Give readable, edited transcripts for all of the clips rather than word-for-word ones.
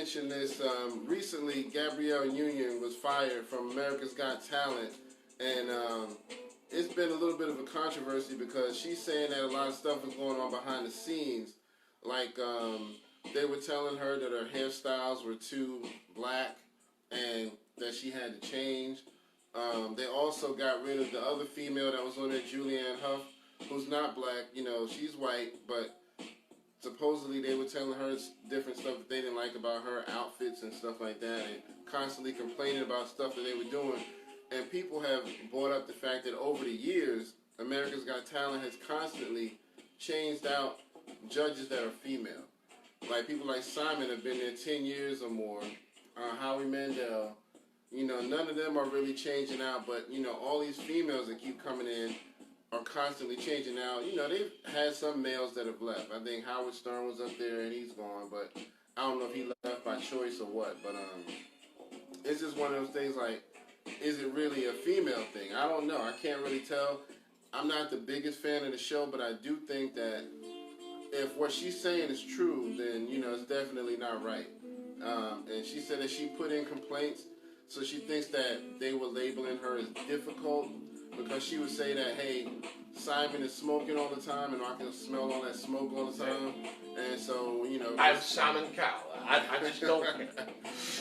mention this. Recently, Gabrielle Union was fired from America's Got Talent, and it's been a little bit of a controversy because she's saying that a lot of stuff is going on behind the scenes. Like, they were telling her that her hairstyles were too black and that she had to change. They also got rid of the other female that was on there, Julianne Hough, who's not black. You know, she's white, but supposedly they were telling her different stuff that they didn't like about her outfits and stuff like that, and constantly complaining about stuff that they were doing. And people have brought up the fact that over the years, America's Got Talent has constantly changed out judges that are female. Like people like Simon have been there 10 years or more. Howie Mandel, you know, none of them are really changing out, but you know, all these females that keep coming in are constantly changing out. You know, they've had some males that have left. I think Howard Stern was up there and he's gone, but I don't know if he left by choice or what. But it's just one of those things like, is it really a female thing? I don't know. I can't really tell. I'm not the biggest fan of the show, but I do think that if what she's saying is true, then, you know, it's definitely not right. And she said that she put in complaints, so she thinks that they were labeling her as difficult because she would say that, hey, Simon is smoking all the time and I can smell all that smoke all the time. And so, you know. I'm Simon Cowell. I just don't care.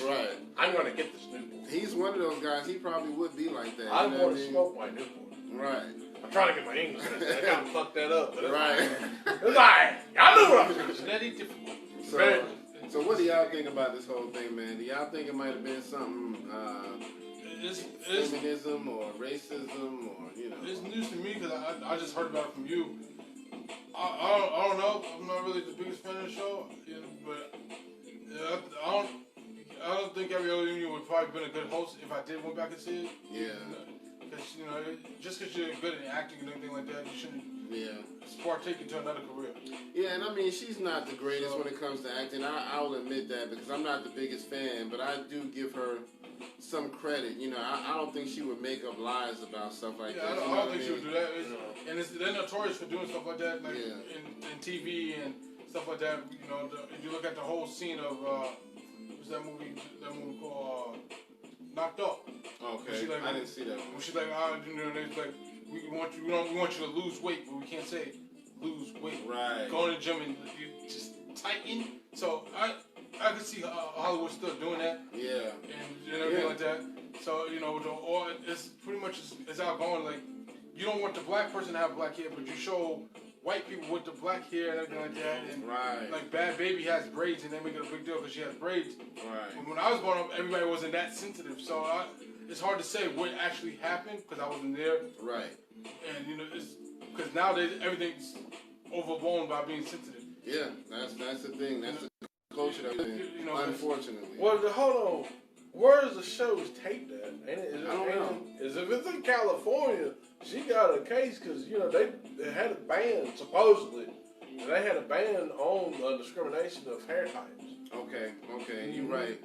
Right. I'm going to get this Newport. He's one of those guys, he probably would be like that. I'm going to smoke my Newport. Right. I'm trying to get my English. I got to fuck that up. Right. It's like, I knew what I was going to say. Very difficult. So what do y'all think about this whole thing, man? Do y'all think it might have been something, feminism or racism or, you know? It's news to me because I just heard about it from you. I don't know. I'm not really the biggest fan of the show, you know, but I don't think Gabrielle Union would probably been a good host if I did went back and see it. Yeah. Because, you know, just because you're good at acting and everything like that, you shouldn't partake into another career. Yeah, and I mean, she's not the greatest when it comes to acting. I will admit that because I'm not the biggest fan, but I do give her some credit. You know, I don't think she would make up lies about stuff like that. I don't think she would do that. And they're notorious for doing stuff like that, like in TV and stuff like that. You know, if you look at the whole scene of what's that movie called Knocked Up. Okay, I didn't see that one. When she's like, you know, they're like, we want you to lose weight, but we can't say lose weight. Right. Go to the gym and you just tighten. So I could see Hollywood still doing that. Yeah. And everything like that. So, you know, it's pretty much it's outgoing. Like, you don't want the black person to have black hair, but you show white people with the black hair and everything like that. And like Bad Baby has braids and they make it a big deal because she has braids. Right. But when I was growing up, everybody wasn't that sensitive. So it's hard to say what actually happened because I wasn't there. Right. And, you know, it's because nowadays everything's overblown by being sensitive. Yeah, that's the thing. That's the culture that we're in, you know, unfortunately. Well, hold on. Where is the show's taped at? I don't know. If it's in California, she got a case because, you know, they had a ban, supposedly. They had a ban on discrimination of hair types. Okay, you're right.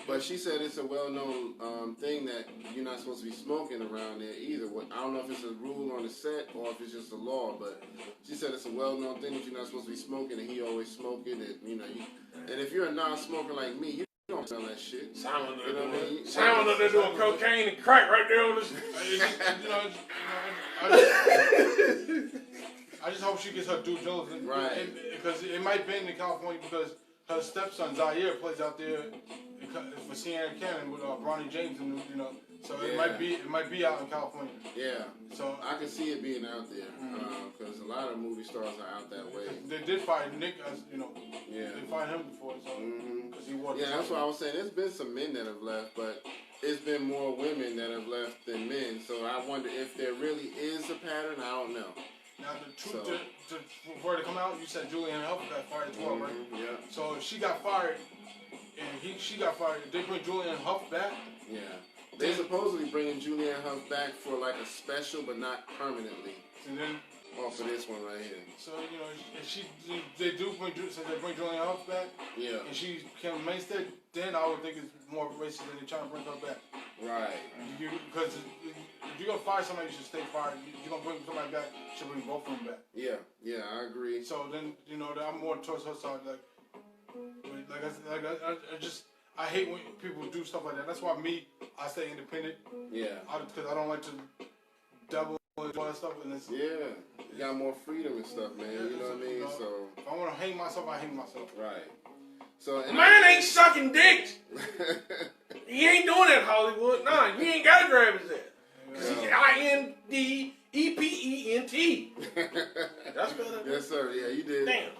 But she said it's a well-known thing that you're not supposed to be smoking around there either. I don't know if it's a rule on the set or if it's just a law, but she said it's a well-known thing that you're not supposed to be smoking, and he always smoking. And you know, and if you're a non-smoker like me, you don't smell that shit. Simon up there doing cocaine and crack right there on this. I just hope she gets her due diligence, right? Because it might be in California because her stepson Zaire plays out there for Sierra Canyon with Bronny James, and you know, so it might be out in California. Yeah, so I can see it being out there because a lot of movie stars are out that way. They did find Nick, as you know. Yeah, they find him before, so because he was. Yeah, that's what I was saying. There's been some men that have left, but it's been more women that have left than men. So I wonder if there really is a pattern. I don't know. Now, the truth, before it come out, you said Julianne Hough got fired as well, right? Yeah. So if she got fired, and she got fired, did they bring Julianne Hough back? Yeah. They supposedly bringing Julianne Hough back for like a special, but not permanently. And then off of this one right here. So you know, if they bring Julianne Hough back. Yeah. And she became a mainstay, then I would think it's more racist than they're trying to bring her back. Right. Because if you're gonna fire somebody, you should stay fired. If you're gonna bring somebody back, you should bring both of them back. Yeah, I agree. So then, you know, I'm more towards her side. Like, I hate when people do stuff like that. That's why I stay independent. Yeah. Because I don't like to double and all that stuff. And it's, you got more freedom and stuff, man. You know what I mean? So if I want to hang myself, I hang myself. Right. So man ain't sucking dicks. He ain't doing that, Hollywood. Nah, you ain't gotta grab his ass. Cause he's INDEPENT. That's better. Yes, sir. Yeah, you did. Damn.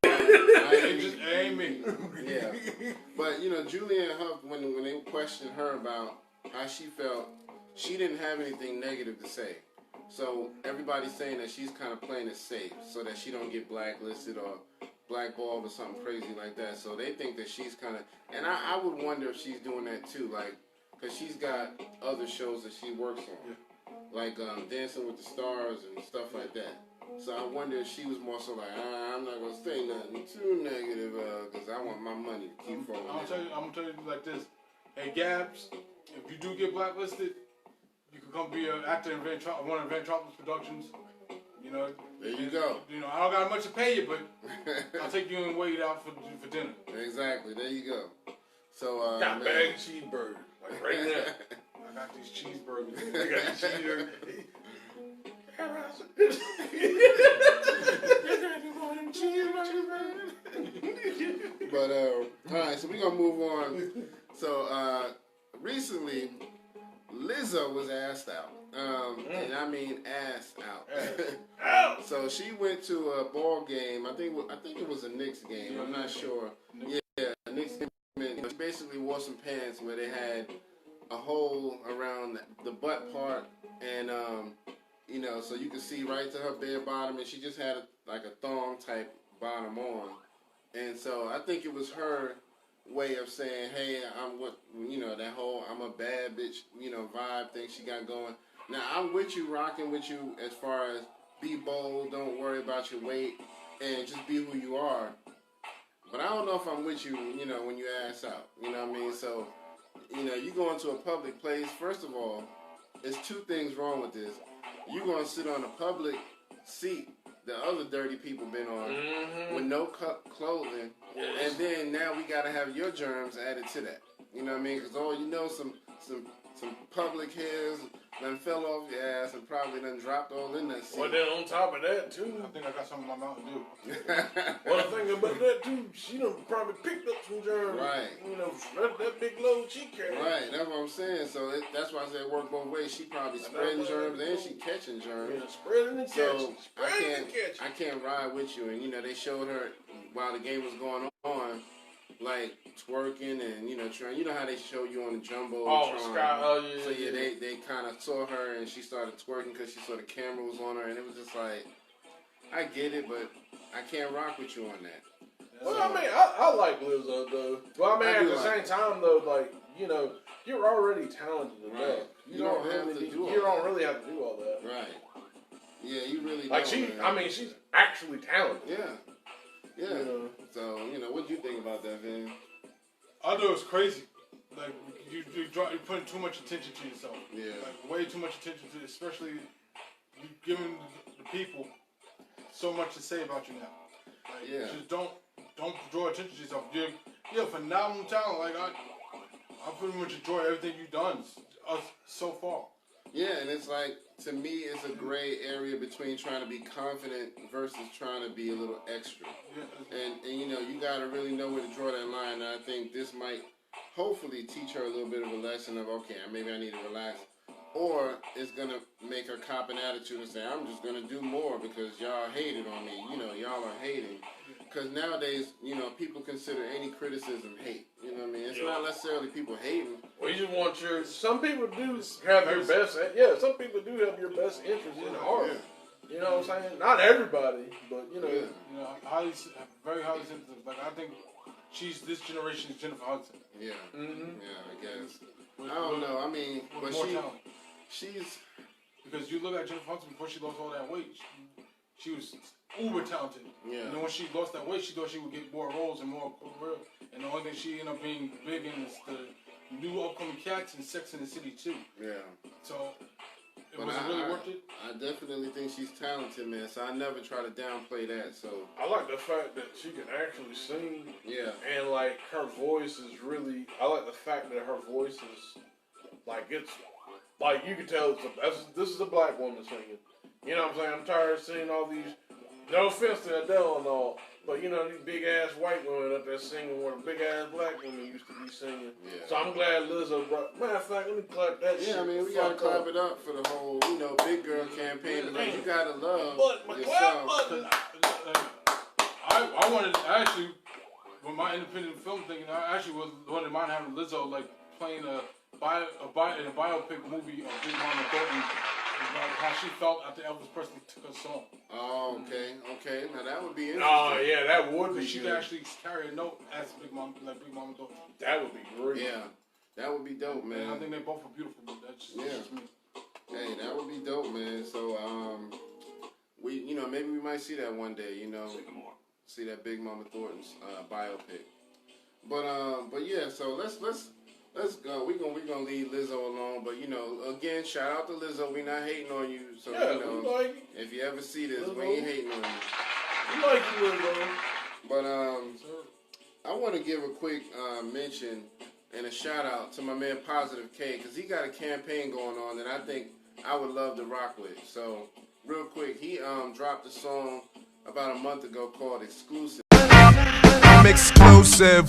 It ain't me. Yeah. But Julianne Hough, when they questioned her about how she felt, she didn't have anything negative to say. So everybody's saying that she's kind of playing it safe, so that she don't get blacklisted or blackballed or something crazy like that. So they think that she's kind of, and I would wonder if she's doing that too, like, because she's got other shows that she works on, like Dancing with the Stars and stuff like that. So I wonder if she was more so like, I'm not gonna say nothing too negative, because I want my money to keep flowing. I'm gonna tell you like this. Hey Gabs, if you do get blacklisted, you can come be an actor in one of Ventropolis Productions. There you go. I don't got much to pay you, but I'll take you and wait out for dinner. Exactly. There you go. So got a bag of cheeseburgers, like right now. I got these cheeseburgers. I got these cheeseburgers. But all right, so we're gonna move on. So recently, Lizzo was asked out, and I mean asked out. So she went to a ball game. I think it was a Knicks game. I'm not sure. Yeah, a Knicks game. She basically wore some pants where they had a hole around the butt part, and so you could see right to her bare bottom, and she just had like a thong type bottom on, and so I think it was her way of saying, hey, I'm what that whole I'm a bad bitch vibe thing she got going. Now I'm with you, rocking with you as far as be bold, don't worry about your weight, and just be who you are. But I don't know if I'm with you, when you ass out. You know what I mean? So, you go into a public place. First of all, there's two things wrong with this. You're going to sit on a public seat that other dirty people been on with no clothing. Yes. And then now we got to have your germs added to that. You know what I mean? Because some public hairs done fell off your ass and probably done dropped all in that seat. Well, then on top of that, too. I think I got something in my Mountain Dew. Well, the thing about that, too, she done probably picked up some germs. Right. That big load she carried. Right, that's what I'm saying. So that's why I said it worked both ways. She probably spreading germs and she catching germs. Yeah, spreading and catching. I can't ride with you. And, they showed her while the game was going on, like twerking and trying. You know how they show you on the Jumbotron. Yeah. So they kind of saw her and she started twerking because she saw the camera was on her, and it was just like, I get it, but I can't rock with you on that. Well, I mean, I like Lizzo though. Well, I mean, at the same time though, like you're already talented enough. Right. You don't really have to do all that. Right. Yeah, you really like don't. She's actually talented. Yeah. Yeah. So, what do you think about that, man? I know it's crazy. Like, you're putting too much attention to yourself. Yeah. Like, way too much attention to, especially you giving the people so much to say about you now. Like, just don't draw attention to yourself. You're a phenomenal talent. Like, I pretty much enjoy everything you've done so far. Yeah, and it's like, to me, it's a gray area between trying to be confident versus trying to be a little extra. Yeah. And you got to really know where to draw that line. And I think this might hopefully teach her a little bit of a lesson of, okay, maybe I need to relax. Or it's going to make her cop an attitude and say, I'm just going to do more because y'all hated on me. Y'all are hating. Because nowadays, people consider any criticism hate. You know what I mean? It's not necessarily people hating. Well, you just want some people do have your best, some people do have your best interest in heart. Yeah. You know what I'm saying? Not everybody, but, very highly sensitive. Like, I think she's this generation's Jennifer Hudson. Yeah. Mm-hmm. Yeah, I guess. I don't know. I mean, but she's... Because you look at Jennifer Hudson before she lost all that weight. She was uber talented. Yeah. And then when she lost that weight, she thought she would get more roles and more career. And the only thing she ended up being big in is the new upcoming Cats and Sex in the City too. Yeah. So Was it really worth it? I definitely think she's talented, man. So I never try to downplay that. So I like the fact that she can actually sing. Yeah. And like her voice is really. I like the fact that her voice is like it's like you can tell this is a black woman singing. You know what I'm saying? I'm tired of seeing all these. No offense to Adele and all, but you know these big ass white women up there singing where the big ass black women used to be singing. Yeah. So I'm glad Lizzo brought. Matter of fact, let me clap that shit. Yeah, I mean we gotta clap it up for the whole big girl campaign. Because you gotta love yourself. I wanted actually with my independent film thing, I actually was wanted mine having Lizzo like playing in a biopic movie of Big Mama Thornton. About how she felt after Elvis Presley took her song. Oh, okay. Now that would be interesting. Oh, yeah, that would be. She could actually carry a note as Big Mama Thornton. That would be great. Yeah, that would be dope, man. And I think they both are beautiful, but that's just me. Hey, that would be dope, man. So, we, maybe we might see that one day. See that Big Mama Thornton's biopic. But yeah. So let's go. We're gonna leave Lizzo alone. But again, shout out to Lizzo. We not hating on you. So if you ever see this, Lizzo. we ain't hating on you. We like you, Lizzo. But I want to give a quick mention and a shout out to my man Positive K, because he got a campaign going on that I think I would love to rock with. So real quick, he dropped a song about a month ago called Exclusive. I'm exclusive.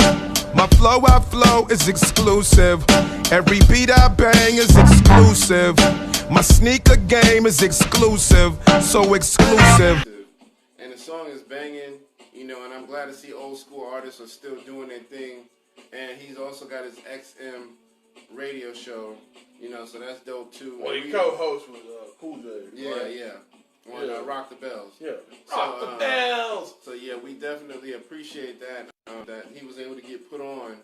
My flow I flow is exclusive. Every beat I bang is exclusive. My sneaker game is exclusive. So exclusive. And the song is banging, and I'm glad to see old school artists are still doing their thing. And he's also got his XM radio show, so that's dope too. Well, he co-hosts with Cool J. Yeah, right? yeah. On Rock the Bells. Yeah. Rock the Bells! So yeah, we definitely appreciate that, that he was able to get put on.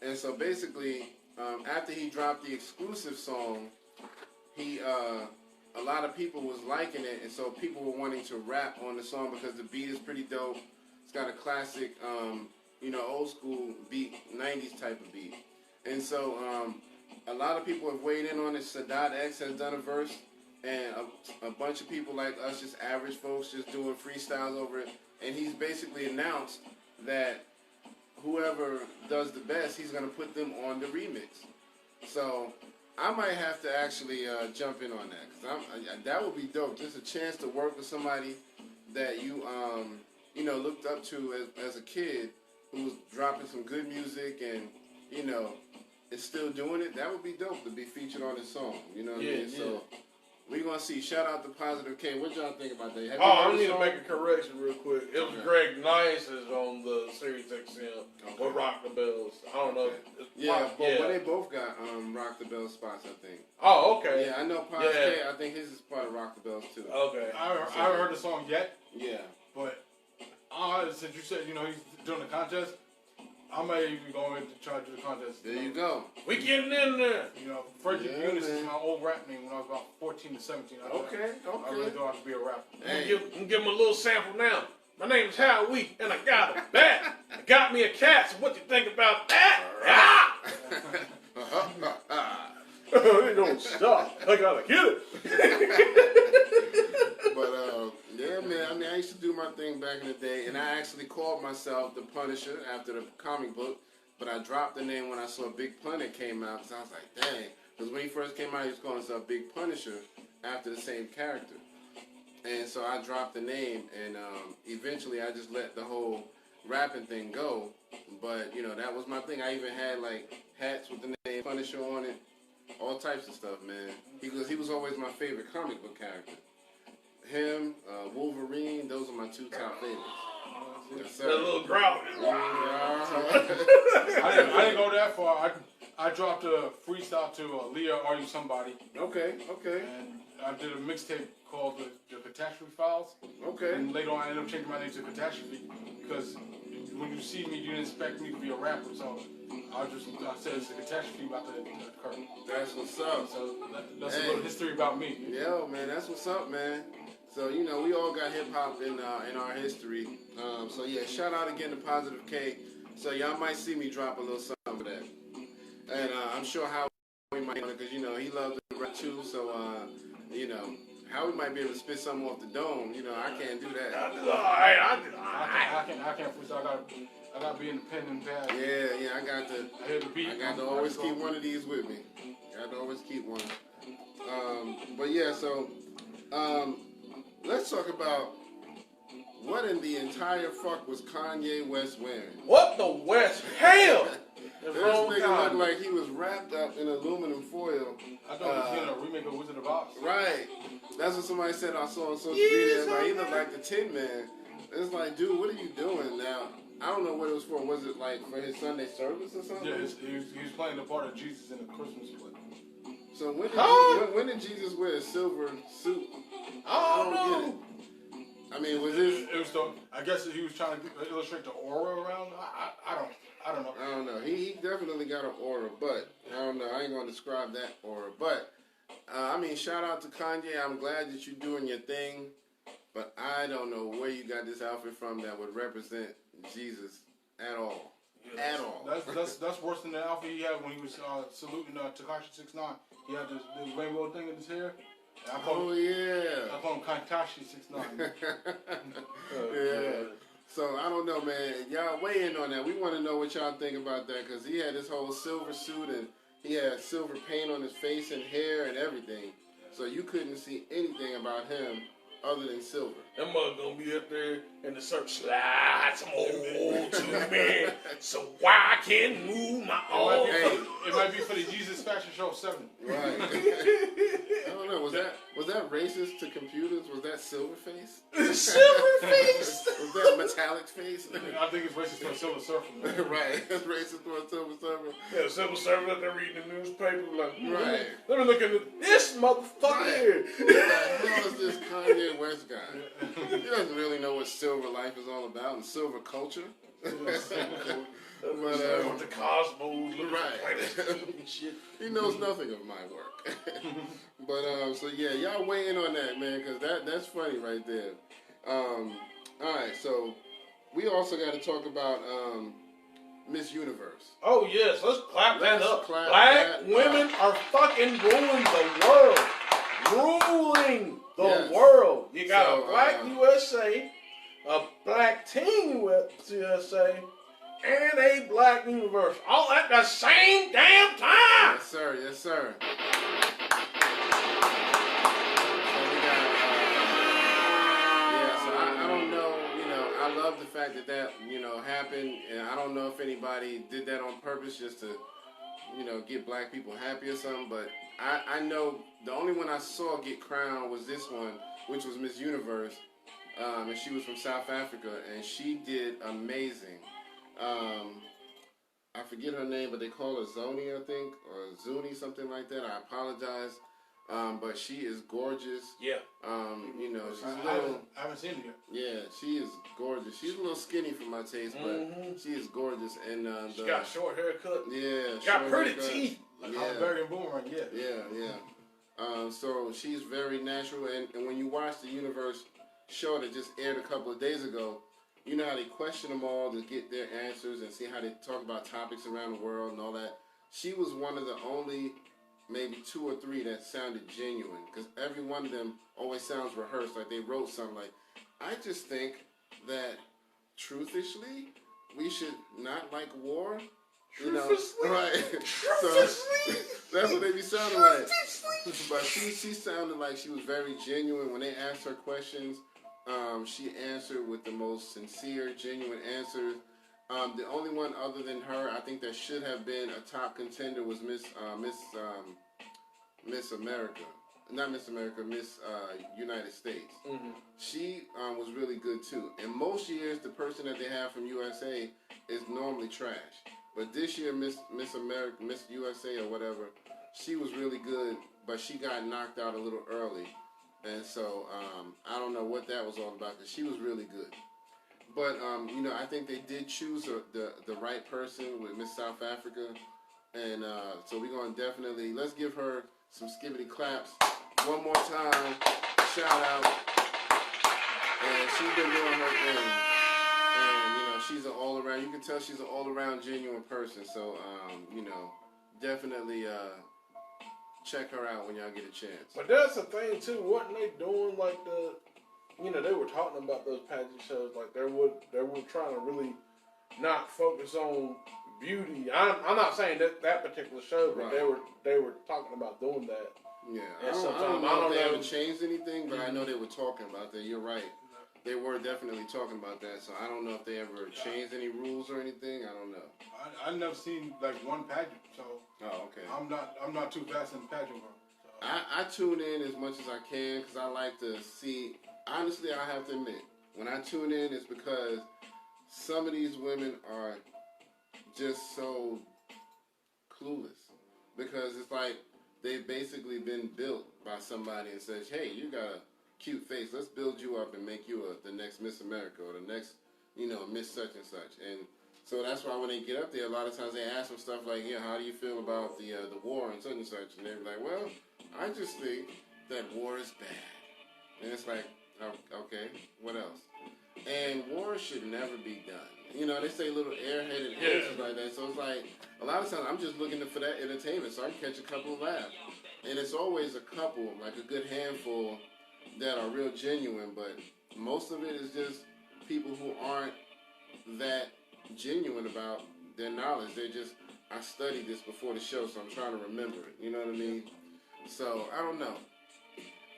And so basically, after he dropped the exclusive song, a lot of people was liking it, and so people were wanting to rap on the song because the beat is pretty dope. It's got a classic, old school beat, 90s type of beat. And so a lot of people have weighed in on it. Sadat X has done a verse, and a bunch of people like us, just average folks, just doing freestyles over it. And he's basically announced that whoever does the best, he's going to put them on the remix. So I might have to actually jump in on that, because that would be dope. Just a chance to work with somebody that you looked up to as a kid, who was dropping some good music and is still doing it. That would be dope to be featured on his song. You know what I mean? Yeah. So we're gonna see. Shout out to Positive K. What y'all think about that? I need to make a correction real quick. It was Greg Nice is on the Sirius XM or Rock the Bells. I don't know. But they both got Rock the Bells spots, I think. Oh, okay. Yeah, I know Positive K. I think his is part of Rock the Bells too. Okay. I haven't heard the song yet. Yeah. But since you said he's doing the contest, I might even go in to try to do the contest. There you go. We getting in there. Frederick Eunice is my old rap name when I was about 14 to 17. I really thought I could be a rapper. Hey. I'm gonna give him a little sample now. My name's Howie, and I got a bat. I got me a cat, so what you think about that? It don't stop. I gotta get it. But yeah, man. I mean, I used to do my thing back in the day, and I actually called myself the Punisher after the comic book. But I dropped the name when I saw Big Planet came out, because I was like, dang. Because when he first came out, he was calling himself Big Punisher after the same character. And so I dropped the name, and eventually I just let the whole rapping thing go. But that was my thing. I even had like hats with the name Punisher on it, all types of stuff, man. He was always my favorite comic book character. Him, Wolverine, those are my two top favorites. Yes, that little growl. I didn't go that far. I dropped a freestyle to Leah, Are You Somebody? Okay. And I did a mixtape called the Catastrophe Files. Okay. And later on, I ended up changing my name to Catastrophe because when you see me, you didn't expect me to be a rapper. So I said it's a catastrophe about to occur. That's what's up. So that's a little history about me. Yo, man, that's what's up, man. So, we all got hip-hop in our history. So, yeah, shout out again to Positive K. So, y'all might see me drop a little something for that. And I'm sure how we might, because, he loves to rap too. So, you know, Howie might be able to spit something off the dome. You know, I can't do that. I can't freestyle. I gotta be in the pen and pad. Yeah, I got to. I hear the beat. I got to always keep one of these with me. Got to always keep one. But yeah, so let's talk about what in the entire fuck was Kanye West wearing? What the West? Hell! This nigga looked like he was wrapped up in aluminum foil. I thought he was getting a remake of Wizard of Oz. Right. That's what somebody said I saw on social media. Like, he looked like the Tin Man. It's like, dude, what are you doing now? I don't know what it was for. Was it like for his Sunday service or something? Yeah, he was playing the part of Jesus in the Christmas play. So when did Jesus wear a silver suit? I don't know. Get it. I mean, was this? It was I guess he was trying to illustrate the aura around. I don't know. I don't know. He definitely got an aura, but I don't know. I ain't gonna describe that aura. But I mean, shout out to Kanye. I'm glad that you're doing your thing, but I don't know where you got this outfit from that would represent Jesus at all. At all. That's worse than the outfit he had when he was saluting Tekashi 6ix9ine. He had this rainbow thing in his hair. I call him Tekashi 6ix9ine. Yeah. So I don't know, man. Y'all weigh in on that. We want to know what y'all think about that because he had this whole silver suit and he had silver paint on his face and hair and everything. So you couldn't see anything about him other than silver. That mug gonna be up there in the search. Slide some old to me so I can move my own. It might be for the Jesus Fashion Show 7. Right. I don't know. Was that racist to computers? Was that silver face? Silver face? Was that metallic face? I think it's racist for a Silver Surfer. Right. That's racist for a Silver Surfer. Yeah, Silver Surfer up there reading the newspaper like, right. Let me look at this motherfucker here. How is this Kanye West guy? He doesn't really know what silver life is all about and silver culture. But the cosmos, right? Shit. He knows nothing of my work. But so yeah, y'all weigh in on that, man, because that's funny right there. All right, so we also got to talk about Miss Universe. Oh yes, let's clap that up. Black women are fucking ruling the world. Ruling the world. You got a black USA, a black Teen USA, and a black Universe. All at the same damn time. Yes, sir. Yes, sir. I don't know. You know, I love the fact that happened, and I don't know if anybody did that on purpose just to, get black people happy or something. But I know the only one I saw get crowned was this one, which was Miss Universe, and she was from South Africa, and she did amazing. I forget her name, but they call her Zoni, I think, or Zuni, something like that. I apologize. But she is gorgeous. Yeah. She's a little... I haven't seen her yet. Yeah, she is gorgeous. She's a little skinny for my taste, but she is gorgeous. And she got short haircut. Yeah. Got pretty teeth. Like Berry and Boomerang, yeah. Yeah. So she's very natural. And when you watch the Universe show that just aired a couple of days ago, you know how they question them all to get their answers and see how they talk about topics around the world and all that. She was one of the only, maybe 2 or 3 that sounded genuine, because every one of them always sounds rehearsed, like they wrote something like, I just think that, truthishly, we should not like war. Right. So that's what they be sounding like. But she sounded like she was very genuine when they asked her questions. She answered with the most sincere, genuine answers. The only one other than her, I think that should have been a top contender was Miss America. Not Miss America, Miss United States. Mm-hmm. She was really good too. And most years, the person that they have from USA is normally trash. But this year, Miss America, Miss USA or whatever, she was really good, but she got knocked out a little early. And so, I don't know what that was all about, because she was really good. But, I think they did choose the right person with Miss South Africa. And so we're going to definitely, let's give her some skibbity claps. One more time, shout out. And she's been doing her thing. And, she's an all-around, you can tell she's an all-around genuine person. So, definitely check her out when y'all get a chance. But that's the thing too. Wasn't they doing like they were talking about those pageant shows like they were trying to really not focus on beauty. I'm not saying that particular show, but they were talking about doing that. Yeah, I don't know if they haven't changed anything, but I know they were talking about that. You're right. They were definitely talking about that, so I don't know if they ever changed any rules or anything. I don't know. I've never seen like one pageant, so okay. I'm not too fast in the pageant world. So. I tune in as much as I can because I like to see. Honestly, I have to admit, when I tune in, it's because some of these women are just so clueless. Because it's like they've basically been built by somebody and says, hey, you got a cute face. Let's build you up and make you the next Miss America or the next, Miss such and such. And so that's why when they get up there, a lot of times they ask them stuff like, yeah, how do you feel about the war and such and such? And they're like, well, I just think that war is bad. And it's like, okay, what else? And war should never be done. They say little airheaded answers like that. So it's like, a lot of times I'm just looking for that entertainment so I can catch a couple of laughs. And it's always a couple, like a good handful that are real genuine, but most of it is just people who aren't that genuine about their knowledge. They're just, I studied this before the show, so I'm trying to remember it. You know what I mean? So, I don't know.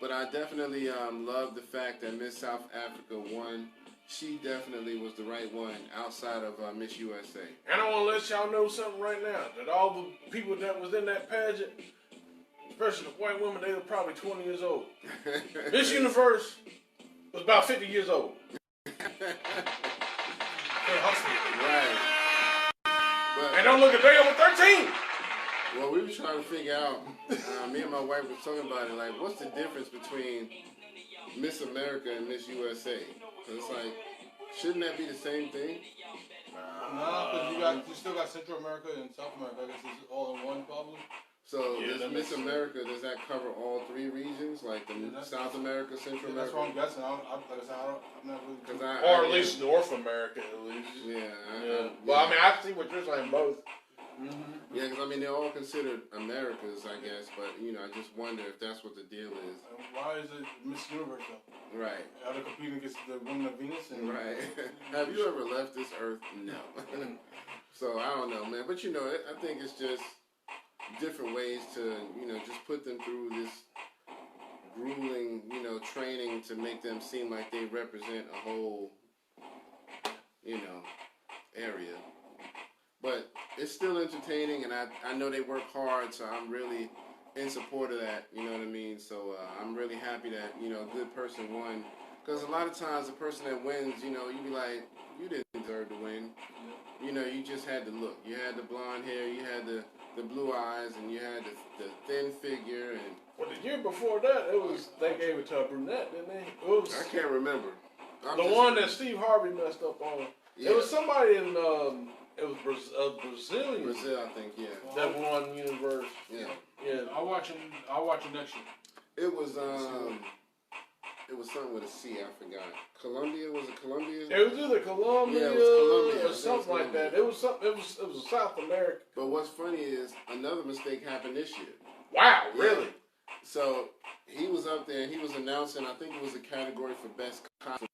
But I definitely love the fact that Miss South Africa won. She definitely was the right one outside of Miss USA. And I want to let y'all know something right now, that all the people that was in that pageant, especially the white women, they were probably 20 years old. Miss Universe was about 50 years old. Right. But, and don't look at they over 13. Well, we were trying to figure out, me and my wife was talking about it, like, what's the difference between Miss America and Miss USA? So it's like, shouldn't that be the same thing? No, because you still got Central America and South America. I guess it's all in one problem. So does Miss America, does that cover all three regions, like the South America, Central America? That's what I'm guessing. I'm not really. Or at least North America, at least. Yeah. Well, I mean, I see what you're saying, both. Mm-hmm. Yeah, because they're all considered Americas, I guess, but I just wonder if that's what the deal is. Why is it Miss Universe though? Right. Are they competing against the women of Venus? Right. Have you ever left this earth? No. So I don't know, man. But I think it's just different ways to just put them through this grueling training to make them seem like they represent a whole area. But it's still entertaining, and I know they work hard, so I'm really in support of that, you know what I mean? So I'm really happy that, a good person won. Because a lot of times the person that wins, you be like, you didn't deserve to win. You just had the look. You had the blonde hair, you had the blue eyes, and you had the thin figure. And well, the year before that, they gave it to a brunette, didn't they? I can't remember. One that Steve Harvey messed up on. Yeah. It was somebody in... It was Brazilian. Brazil, I think, yeah. That won Universe. Yeah. I'll watch it next year. It was something with a C, I forgot. Colombia, was it Colombia? It was either Colombia, yeah, it was Colombia or something like that. It was South America. But what's funny is another mistake happened this year. Wow, really? So he was up there and he was announcing, I think it was a category for best costume.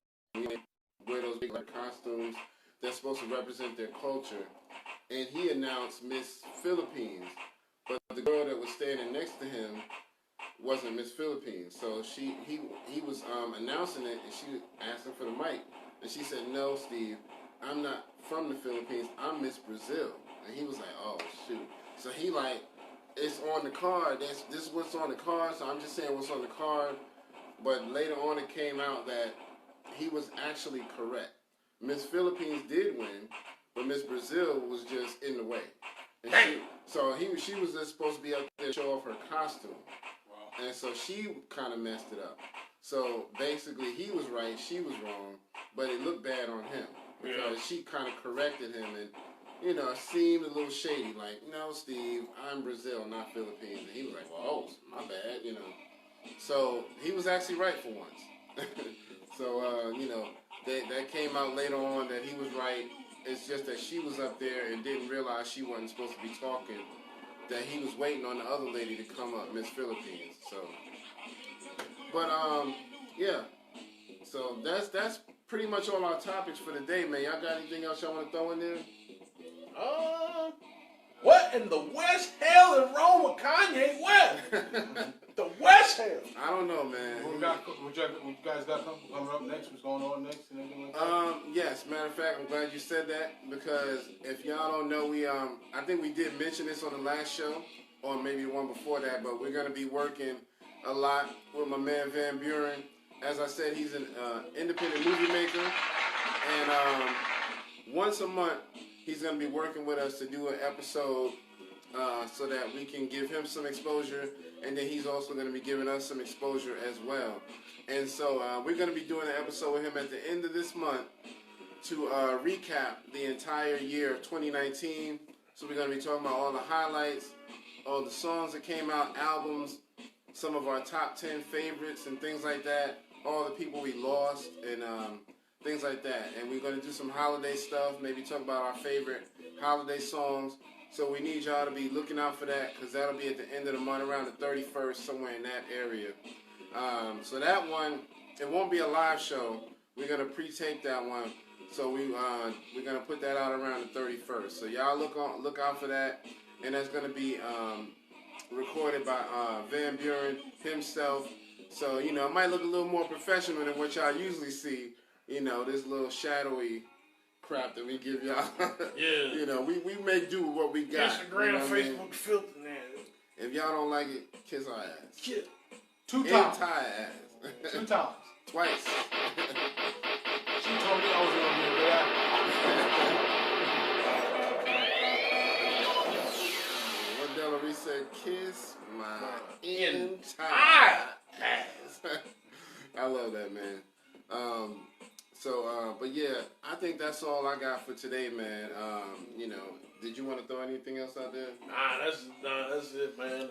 Wear those big costumes. They're supposed to represent their culture. And he announced Miss Philippines. But the girl that was standing next to him wasn't Miss Philippines. So he was announcing it, and she asked him for the mic. And she said, no, Steve, I'm not from the Philippines. I'm Miss Brazil. And he was like, oh, shoot. So he it's on the card. This is what's on the card. So I'm just saying what's on the card. But later on it came out that he was actually correct. Miss Philippines did win, but Miss Brazil was just in the way. And she was just supposed to be up there to show off her costume. Wow. And so she kind of messed it up. So basically he was right, she was wrong, but it looked bad on him. Because she kind of corrected him and, it seemed a little shady. Like, no, Steve, I'm Brazil, not Philippines. And he was like, well, my bad, So he was actually right for once. So, that came out later on that he was right. It's just that she was up there and didn't realize she wasn't supposed to be talking that he was waiting on the other lady to come up, Miss Philippines. So, but yeah. So that's pretty much all our topics for the day, man. Y'all got anything else y'all want to throw in there? What in the West hell is wrong with Kanye West? The West hell. I don't know, man. What you guys got coming up next? What's going on next and everything like that? Yes. Matter of fact, I'm glad you said that because if y'all don't know, I think we did mention this on the last show or maybe the one before that, but we're gonna be working a lot with my man Van Buren. As I said, he's an independent movie maker, and once a month he's gonna be working with us to do an episode so that we can give him some exposure, and then he's also going to be giving us some exposure as well. And so we're going to be doing an episode with him at the end of this month to recap the entire year of 2019. So we're going to be talking about all the highlights, all the songs that came out, albums, some of our top 10 favorites and things like that, all the people we lost, and things like that. And we're going to do some holiday stuff, maybe talk about our favorite holiday songs. So we need y'all to be looking out for that because that'll be at the end of the month, around the 31st, somewhere in that area. So that one, it won't be a live show. We're going to pre-tape that one. So we're going to put that out around the 31st. So y'all look out for that. And that's going to be recorded by Van Buren himself. So, you know, it might look a little more professional than what y'all usually see. You know, this little shadowy crap that we give y'all. Yeah. You know, we make do with what we got. Instagram, you know Facebook, I mean? filter, man. If y'all don't like it, kiss our ass. Kiss. 2 times. Entire ass. 2 times. Twice. She told me I was going to be a good actor. What Delary said, kiss my entire ass. I love that, man. But yeah, I think that's all I got for today, man. You know, did you want to throw anything else out there? That's it, man.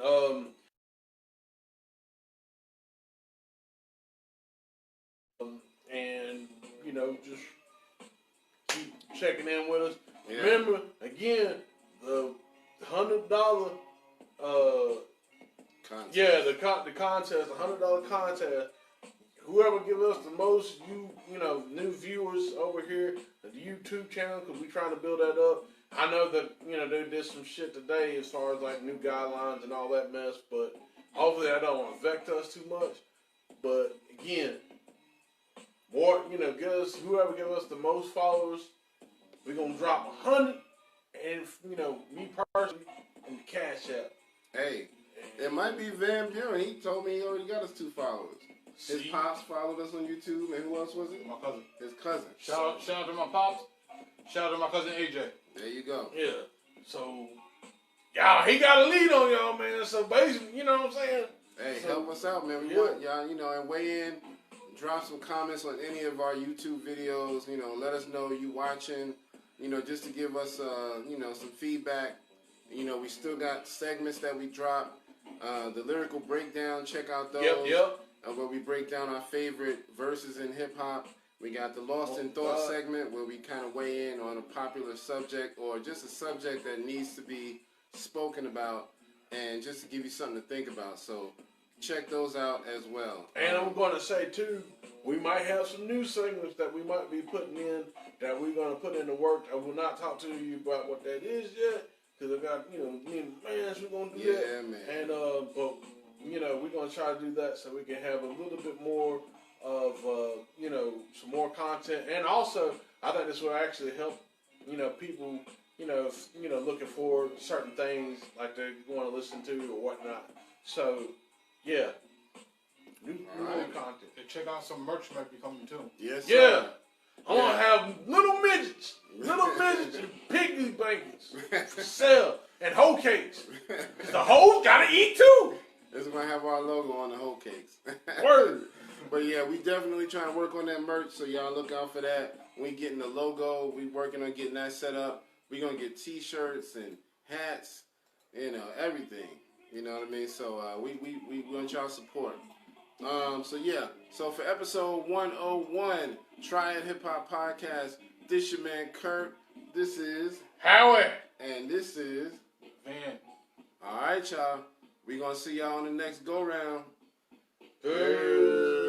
And you know, just keep checking in with us. Yeah. Remember, again, the $100 Contest. yeah, the contest, the $100 contest. Whoever give us the most, you know, new viewers over here at the YouTube channel, because we trying to build that up. I know that, you know, they did some shit today as far as like new guidelines and all that mess, but hopefully that don't affect us too much. But again, more, you know, whoever give us the most followers, we're gonna drop 100, and you know, me personally, in the Cash App. Hey, it might be Van Buren. He told me he already got us 2 followers. His pops followed us on YouTube, and who else was it? My cousin. His cousin. Shout out to my pops. Shout out to my cousin AJ. There you go. Yeah. So, y'all, he got a lead on y'all, man. So basically, you know what I'm saying? Hey, help us out, man. We want y'all, you know, and weigh in. Drop some comments on any of our YouTube videos. You know, let us know you watching. You know, just to give us, you know, some feedback. You know, we still got segments that we drop. The lyrical breakdown. Check out those. Yep. Where we break down our favorite verses in hip hop. We got the Lost in Thought segment where we kind of weigh in on a popular subject or just a subject that needs to be spoken about, and just to give you something to think about. So check those out as well. And I'm going to say too, we might have some new segments that we might be putting in that we're going to put into work. I will not talk to you about what that is yet, because I got, you know, me and man, we're going to do that. Yeah, man. And but you know, we're going to try to do that so we can have a little bit more of, you know, some more content. And also, I think this will actually help, you know, people, you know, looking for certain things like they want to listen to or whatnot. So, yeah. New content. And check out some merch might be coming too. Yes, Yeah. sir. I want to have little midgets and piggy blankets for sale and hoe cakes. 'Cause the hoes got to eat too. It's going to have our logo on the whole cakes. Word. But yeah, we definitely trying to work on that merch, so y'all look out for that. We getting the logo. We working on getting that set up. We going to get t-shirts and hats, you know, everything. You know what I mean? So we want y'all support. So yeah. So for episode 101, Try It Hip Hop Podcast, this your man Kurt. This is Howie. And this is Van. All right, y'all. We gonna see y'all on the next go round. Peace.